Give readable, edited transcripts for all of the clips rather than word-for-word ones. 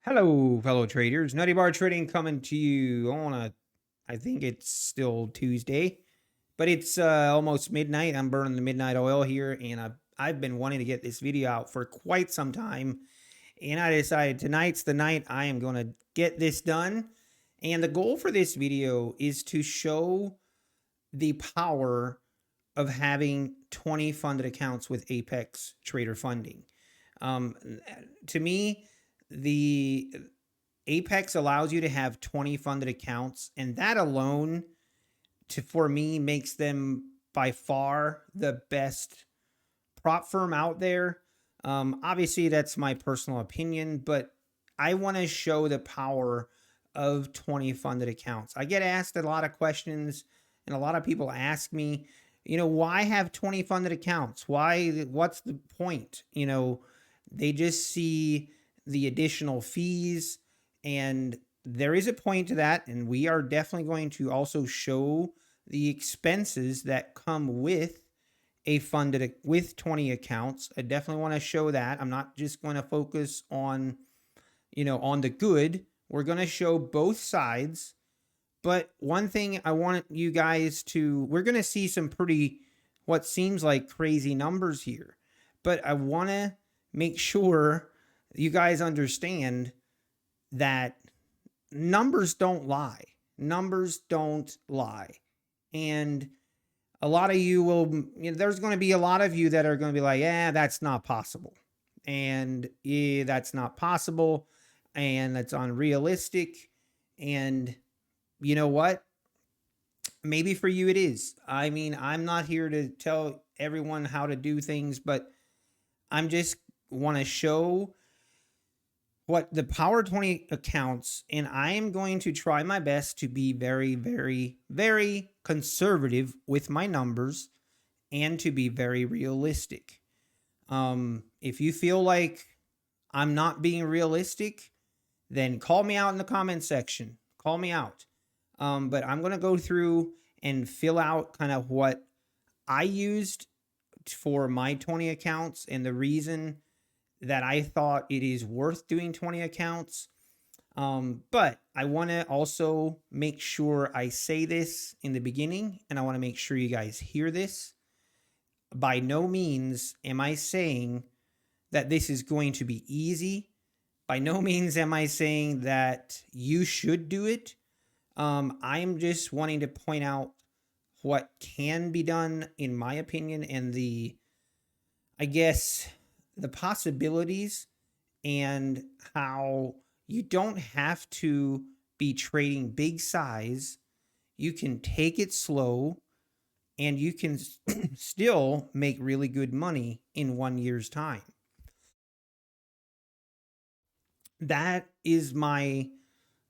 Hello, fellow traders. Nutty Bar Trading coming to you I think it's still Tuesday, but it's almost midnight. I'm burning the midnight oil here, and I've been wanting to get this video out for quite some time, and I decided tonight's the night I am going to get this done. And the goal for this video is to show the power of having 20 funded accounts with Apex Trader Funding. Um, to me, the Apex allows you to have 20 funded accounts, and that alone, for me, makes them by far the best prop firm out there. Obviously, that's my personal opinion, but I want to show the power of 20 funded accounts. I get asked a lot of questions, and a lot of people ask me, why have 20 funded accounts? What's the point? They just see the additional fees, and there is a point to that. And we are definitely going to also show the expenses that come with with 20 accounts. I definitely want to show that. I'm not just going to focus on, on the good. We're going to show both sides. But one thing I want you guys to, we're going to see some pretty, what seems like crazy numbers here. But I want to make sure you guys understand that numbers don't lie. Numbers don't lie. And a lot of you will, there's going to be a lot of you that are going to be like, yeah, that's not possible. And yeah, that's not possible. And that's unrealistic. And you know what? Maybe for you it is. I mean, I'm not here to tell everyone how to do things, but I'm just want to show what the power 20 accounts, and I am going to try my best to be very, very, very conservative with my numbers and to be very realistic. If you feel like I'm not being realistic, then call me out in the comment section. Call me out. But I'm going to go through and fill out kind of what I used for my 20 accounts and the reason that I thought it is worth doing 20 accounts. But I want to also make sure I say this in the beginning, and I want to make sure you guys hear this. By no means am I saying that this is going to be easy. By no means am I saying that you should do it. I'm just wanting to point out what can be done, in my opinion, and I guess, the possibilities, and how you don't have to be trading big size. You can take it slow, and you can still make really good money in 1 year's time. That is kind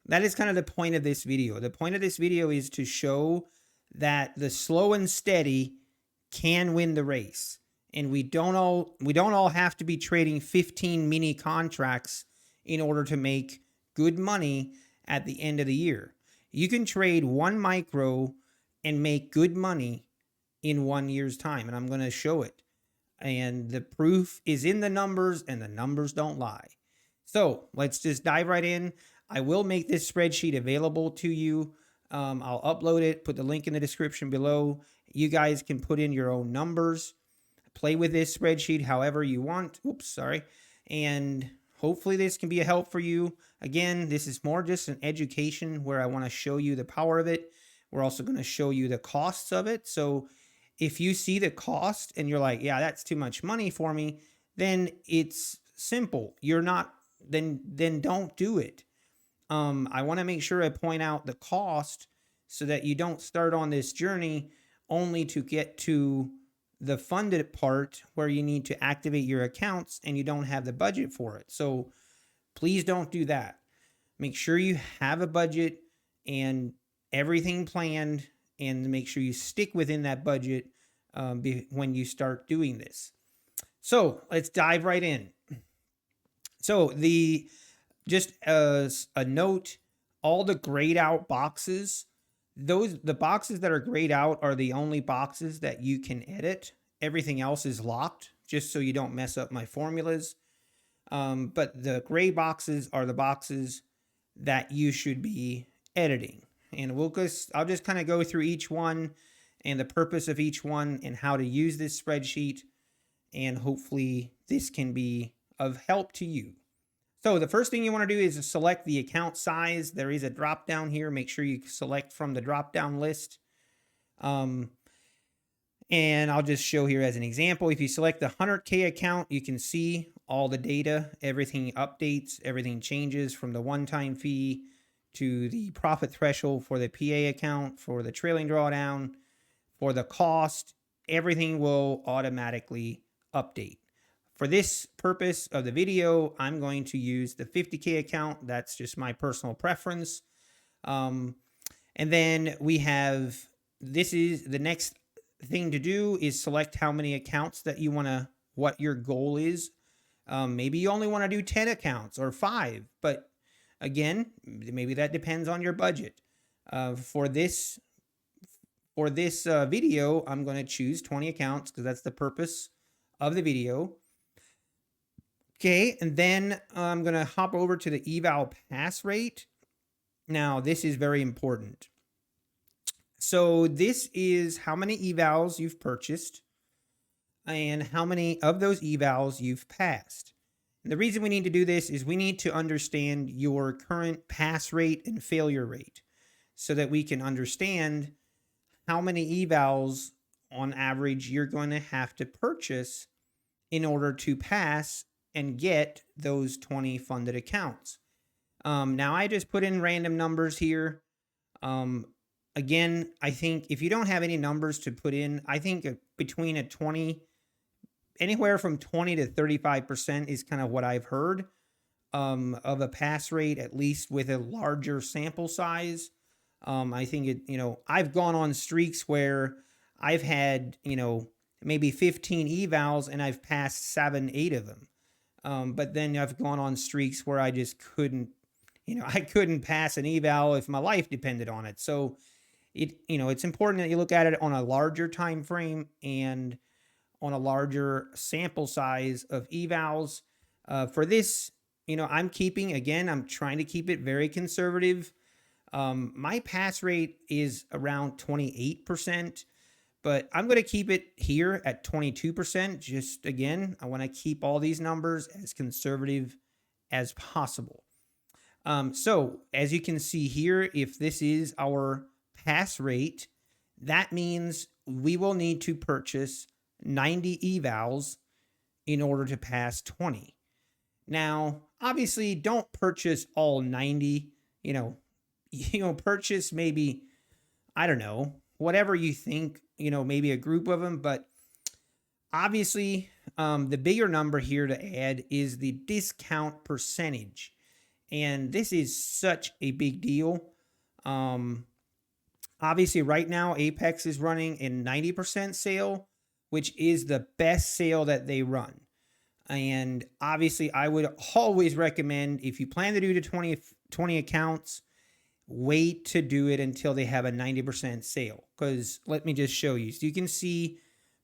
of the point of this video. The point of this video is to show that the slow and steady can win the race. And we don't all have to be trading 15 mini contracts in order to make good money at the end of the year. You can trade one micro and make good money in 1 year's time, and I'm going to show it. And the proof is in the numbers, and the numbers don't lie. So let's just dive right in. I will make this spreadsheet available to you. I'll upload it, put the link in the description below. You guys can put in your own numbers, play with this spreadsheet however you want. Oops, sorry. And hopefully this can be a help for you. Again, this is more just an education where I want to show you the power of it. We're also going to show you the costs of it. So if you see the cost and you're like, yeah, that's too much money for me, then it's simple. You're not, then don't do it. I want to make sure I point out the cost so that you don't start on this journey only to get to the funded part where you need to activate your accounts and you don't have the budget for it. So please don't do that. Make sure you have a budget and everything planned, and make sure you stick within that budget when you start doing this. So let's dive right in. So just as a note, all the grayed out boxes, the boxes that are grayed out are the only boxes that you can edit. Everything else is locked, just so you don't mess up my formulas. But the gray boxes are the boxes that you should be editing. And I'll just kind of go through each one and the purpose of each one and how to use this spreadsheet. And hopefully this can be of help to you. So the first thing you want to do is select the account size. There is a drop down here. Make sure you select from the drop down list. And I'll just show here as an example. If you select the 100K account, you can see all the data, everything updates, everything changes from the one-time fee to the profit threshold for the PA account, for the trailing drawdown, for the cost. Everything will automatically update. For this purpose of the video, I'm going to use the 50K account. That's just my personal preference. And then we have, this is the next thing to do is select how many accounts that you want to, what your goal is. Maybe you only want to do 10 accounts or 5, but again, maybe that depends on your budget. For this video, I'm going to choose 20 accounts because that's the purpose of the video. Okay, and then I'm going to hop over to the eval pass rate. Now, this is very important. So this is how many evals you've purchased and how many of those evals you've passed. And the reason we need to do this is we need to understand your current pass rate and failure rate so that we can understand how many evals on average you're going to have to purchase in order to pass and get those 20 funded accounts. Now I just put in random numbers here. Again, I think if you don't have any numbers to put in, I think between a 20, anywhere from 20 to 35% is kind of what I've heard of a pass rate, at least with a larger sample size. I think it, I've gone on streaks where I've had, maybe 15 evals and I've passed 7, 8 of them. But then I've gone on streaks where I just couldn't, I couldn't pass an eval if my life depended on it. So it's important that you look at it on a larger time frame and on a larger sample size of evals. For this, I'm trying to keep it very conservative. My pass rate is around 28%, but I'm going to keep it here at 22%. Just again, I want to keep all these numbers as conservative as possible. So as you can see here, if this is our pass rate, that means we will need to purchase 90 evals in order to pass 20. Now, obviously, don't purchase all 90, purchase maybe, I don't know, whatever you think, maybe a group of them. But obviously, the bigger number here to add is the discount percentage. And this is such a big deal. Obviously, right now, Apex is running a 90% sale, which is the best sale that they run. And obviously, I would always recommend, if you plan to do the 20 accounts, wait to do it until they have a 90% sale. Because let me just show you. So you can see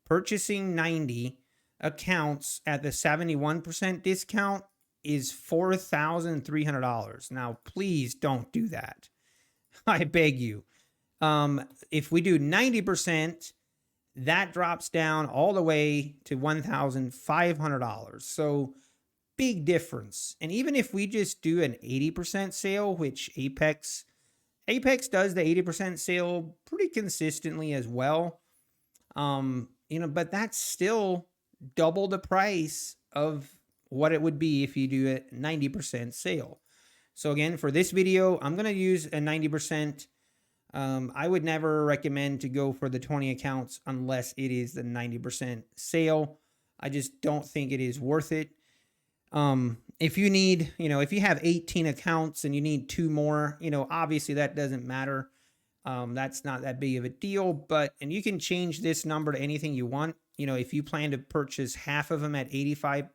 purchasing 90 accounts at the 71% discount is $4,300. Now, please don't do that. I beg you. If we do 90%, that drops down all the way to $1,500. So big difference. And even if we just do an 80% sale, which Apex does the 80% sale pretty consistently as well. But that's still double the price of what it would be if you do a 90% sale. So again, for this video, I'm going to use a 90%. I would never recommend to go for the 20 accounts unless it is the 90% sale. I just don't think it is worth it. If you need, if you have 18 accounts and you need 2 more, obviously that doesn't matter. That's not that big of a deal, and you can change this number to anything you want. If you plan to purchase half of them at 85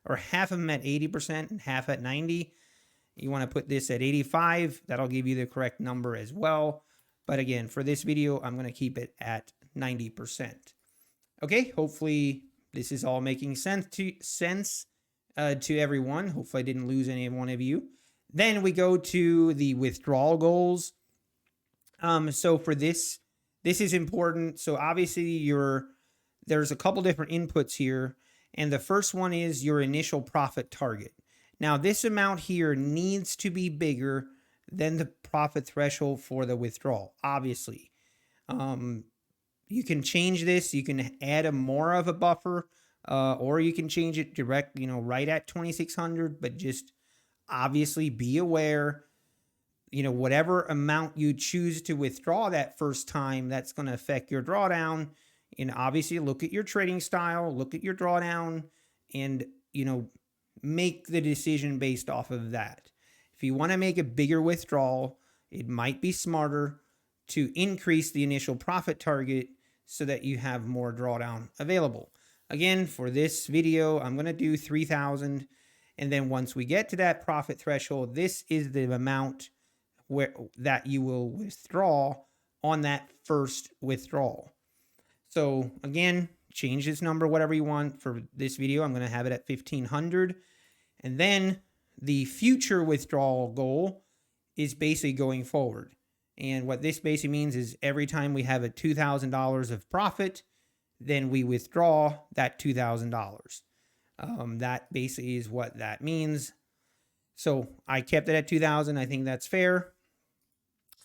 or half of them at 80% and half at 90, you want to put this at 85. That'll give you the correct number as well. But again, for this video, I'm going to keep it at 90%. Okay, hopefully this is all making sense to everyone. Hopefully I didn't lose any one of you. Then we go to the withdrawal goals. So for this is important. So obviously there's a couple different inputs here. And the first one is your initial profit target. Now this amount here needs to be bigger than the profit threshold for the withdrawal, obviously. You can change this. You can add more of a buffer, or you can change it direct, right at 2,600, but just obviously be aware, whatever amount you choose to withdraw that first time, that's going to affect your drawdown. And obviously look at your trading style, look at your drawdown, and, make the decision based off of that. If you want to make a bigger withdrawal, it might be smarter to increase the initial profit target so that you have more drawdown available. Again, for this video, I'm going to do 3,000. And then once we get to that profit threshold, this is the amount that you will withdraw on that first withdrawal. So again, change this number, whatever you want. For this video, I'm going to have it at 1,500. And then the future withdrawal goal is basically going forward. And what this basically means is every time we have a $2,000 of profit, then we withdraw that $2,000. That basically is what that means. So I kept it at 2,000. I think that's fair.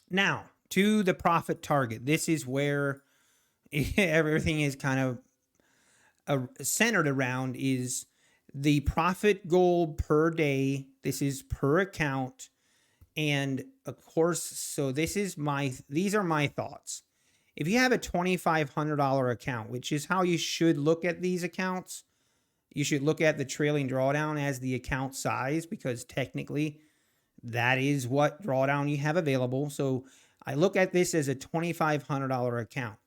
Now, to the profit target. This is where everything is kind of centered around, is the profit goal per day. This is per account. And of course, so these are my thoughts. If you have a $2,500 account, which is how you should look at these accounts, you should look at the trailing drawdown as the account size, because technically that is what drawdown you have available. So I look at this as a $2,500 account.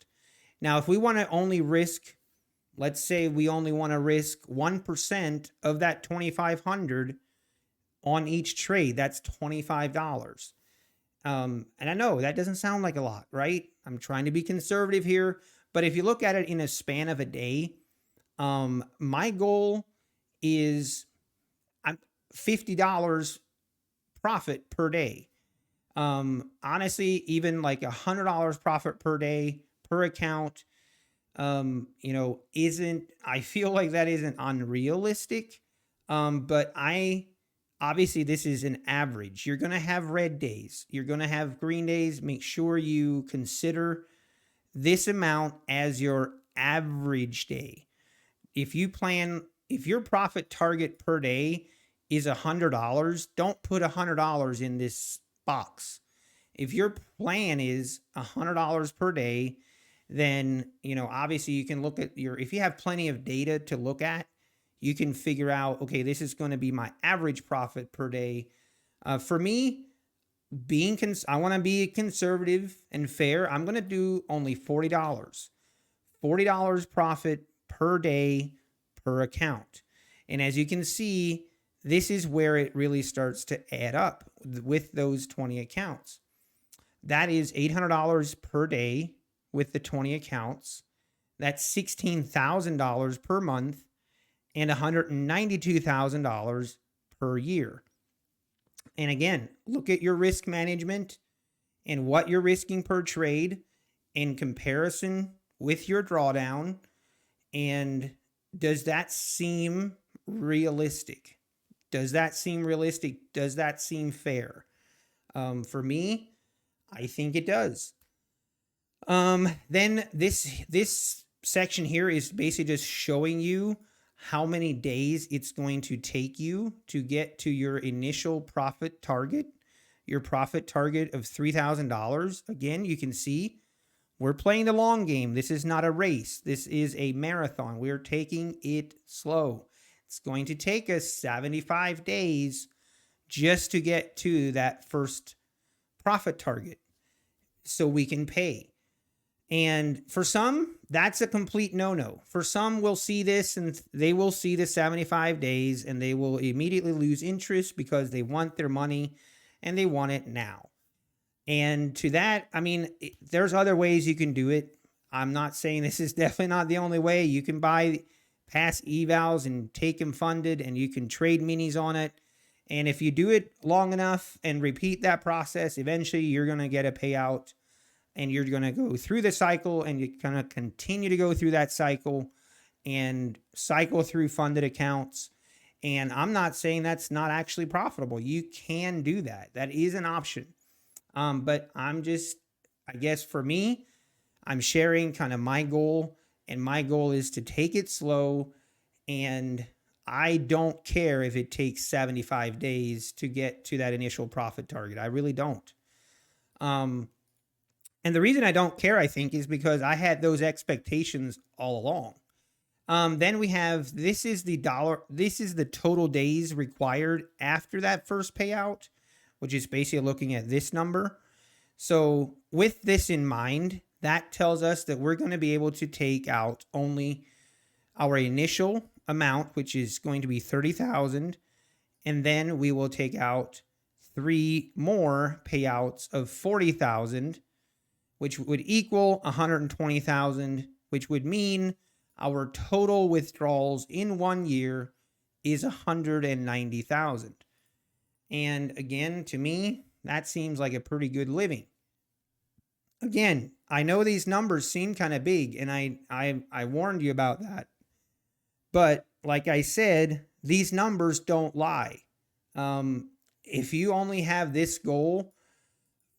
Now, if we want to only risk, let's say we only want to risk 1% of that 2,500 on each trade, that's $25. And I know that doesn't sound like a lot, right? I'm trying to be conservative here, but if you look at it in a span of a day, my goal is $50 profit per day. Honestly, even like $100 profit per day per account, I feel like that isn't unrealistic. But obviously this is an average. You're going to have red days. You're going to have green days. Make sure you consider this amount as your average day. If your profit target per day is $100, don't put $100 in this box. If your plan is $100 per day, then, obviously you can look at if you have plenty of data to look at, you can figure out, okay, this is going to be my average profit per day. For me, I want to be conservative and fair. I'm going to do only $40. $40 profit per day per account. And as you can see, this is where it really starts to add up with those 20 accounts. That is $800 per day with the 20 accounts. That's $16,000 per month and $192,000 per year. And again, look at your risk management and what you're risking per trade in comparison with your drawdown. And does that seem realistic? Does that seem realistic? Does that seem fair? For me, I think it does. Then this section here is basically just showing you how many days it's going to take you to get to your initial profit target, your profit target of $3,000. Again, you can see we're playing the long game. This is not a race. This is a marathon. We're taking it slow. It's going to take us 75 days just to get to that first profit target so we can pay. And for some, that's a complete no-no. For some will see this and they will see the 75 days and they will immediately lose interest because they want their money and they want it now. And to that, there's other ways you can do it. I'm not saying this is definitely not the only way. You can pass evals and take them funded, and you can trade minis on it. And if you do it long enough and repeat that process, eventually you're going to get a payout, and you're going to go through the cycle, and you're going to continue to go through that cycle and cycle through funded accounts. And I'm not saying that's not actually profitable. You can do that. That is an option. But I guess for me, I'm sharing kind of my goal, and my goal is to take it slow, and I don't care if it takes 75 days to get to that initial profit target. I really don't. And the reason I don't care, I think, is because I had those expectations all along. Then we have, this is the total days required after that first payout, which is basically looking at this number. So with this in mind, that tells us that we're going to be able to take out only our initial amount, which is going to be 30,000. And then we will take out 3 more payouts of 40,000, which would equal 120,000, which would mean our total withdrawals in 1 year is 190,000. And again, to me, that seems like a pretty good living. Again, I know these numbers seem kind of big, and I warned you about that. But like I said, these numbers don't lie. If you only have this goal,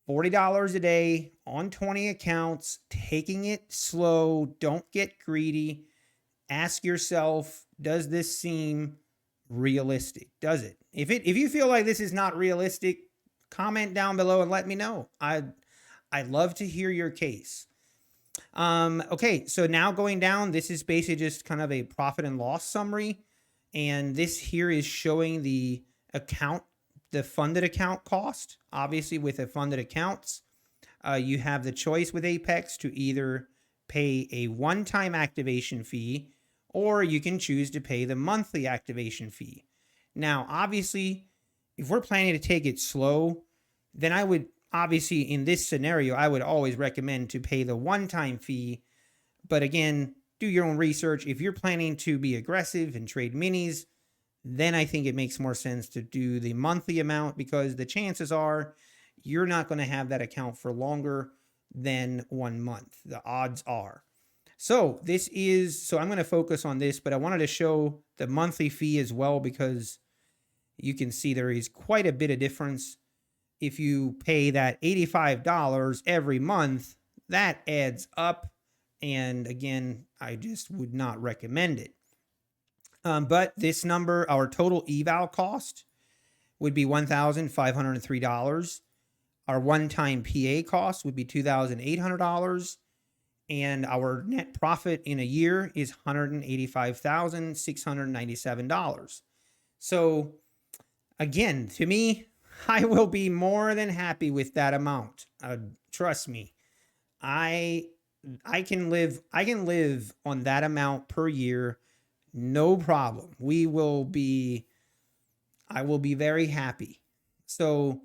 $40 a day on 20 accounts, taking it slow, don't get greedy. Ask yourself, does this seem realistic? Does it? If you feel like this is not realistic, comment down below and let me know. I'd love to hear your case. Okay, so now going down, this is basically just kind of a profit and loss summary. And this here is showing the funded account cost. Obviously, with the funded accounts, you have the choice with Apex to either pay a one-time activation fee, or you can choose to pay the monthly activation fee. Now, obviously, if we're planning to take it slow, then I would, obviously, in this scenario, I would always recommend to pay the one-time fee. But again, do your own research. If you're planning to be aggressive and trade minis, then I think it makes more sense to do the monthly amount, because the chances are you're not going to have that account for longer than 1 month. The odds are. So I'm going to focus on this, but I wanted to show the monthly fee as well, because you can see there is quite a bit of difference. If you pay that $85 every month, that adds up. And again, I just would not recommend it. But this number, our total eval cost would be $1,503. Our one-time PA cost would be $2,800. And our net profit in a year is $185,697. So again, to me, I will be more than happy with that amount. Trust me, I can live on that amount per year, no problem. I will be very happy. So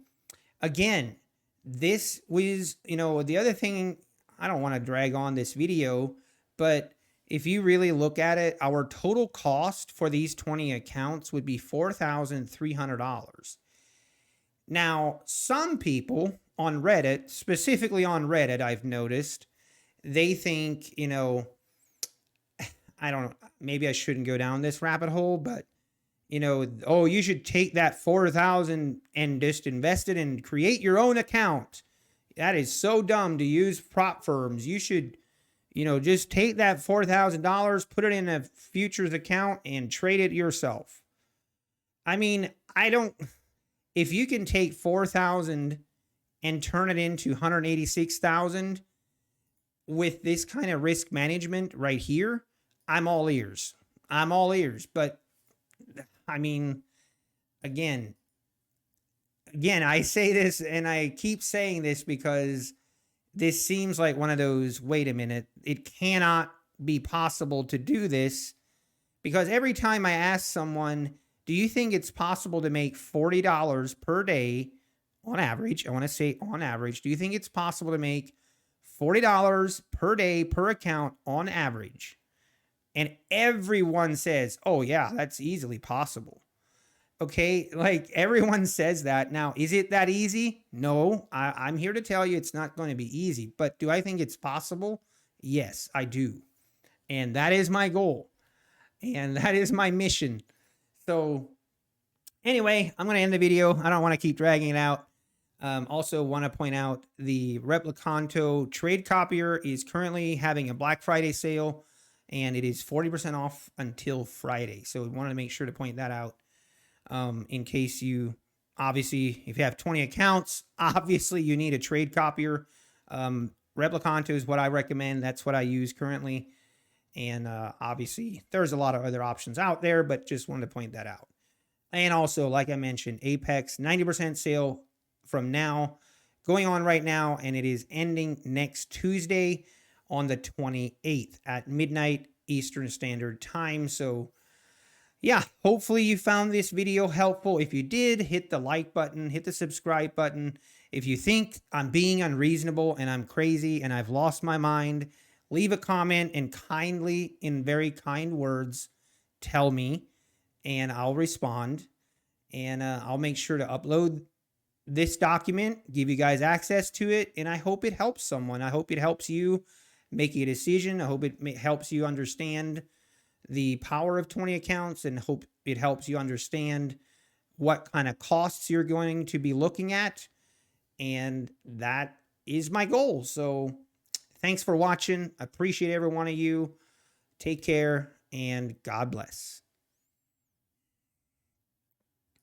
again, this was, the other thing, I don't want to drag on this video, but if you really look at it, our total cost for these 20 accounts would be $4,300. Now, some people on Reddit, specifically on Reddit, I've noticed, they think, I don't know, maybe I shouldn't go down this rabbit hole, but, oh, you should take that $4,000 and just invest it and create your own account. That is so dumb to use prop firms. You should, just take that $4,000, put it in a futures account and trade it yourself. I mean, if you can take 4,000 and turn it into 186,000 with this kind of risk management right here, I'm all ears. But I mean, again, I say this and I keep saying this because this seems like one of those, wait a minute, it cannot be possible to do this, because every time I ask someone, do you think it's possible to make $40 per day on average? I want to say on average. Do you think it's possible to make $40 per day per account on average? And everyone says, oh, yeah, that's easily possible. Okay, like everyone says that. Now, is it that easy? No, I'm here to tell you it's not going to be easy. But do I think it's possible? Yes, I do. And that is my goal. And that is my mission. So, anyway, I'm going to end the video. I don't want to keep dragging it out. Also, want to point out the Replicanto trade copier is currently having a Black Friday sale, and it is 40% off until Friday. So, we wanted to make sure to point that out. In case you, obviously, if you have 20 accounts, obviously you need a trade copier. Replicanto is what I recommend. That's what I use currently. And obviously, there's a lot of other options out there, but just wanted to point that out. And also, like I mentioned, Apex 90% sale from now, going on right now, and it is ending next Tuesday on the 28th at midnight Eastern Standard Time. So, yeah, hopefully you found this video helpful. If you did, hit the like button, hit the subscribe button. If you think I'm being unreasonable and I'm crazy and I've lost my mind, leave a comment and kindly, in very kind words, tell me, and I'll respond. And I'll make sure to upload this document, give you guys access to it, and I hope it helps someone. I hope it helps you make a decision. I hope it helps you understand the power of 20 accounts, and hope it helps you understand what kind of costs you're going to be looking at. And that is my goal. So thanks for watching. I appreciate every one of you. Take care and God bless.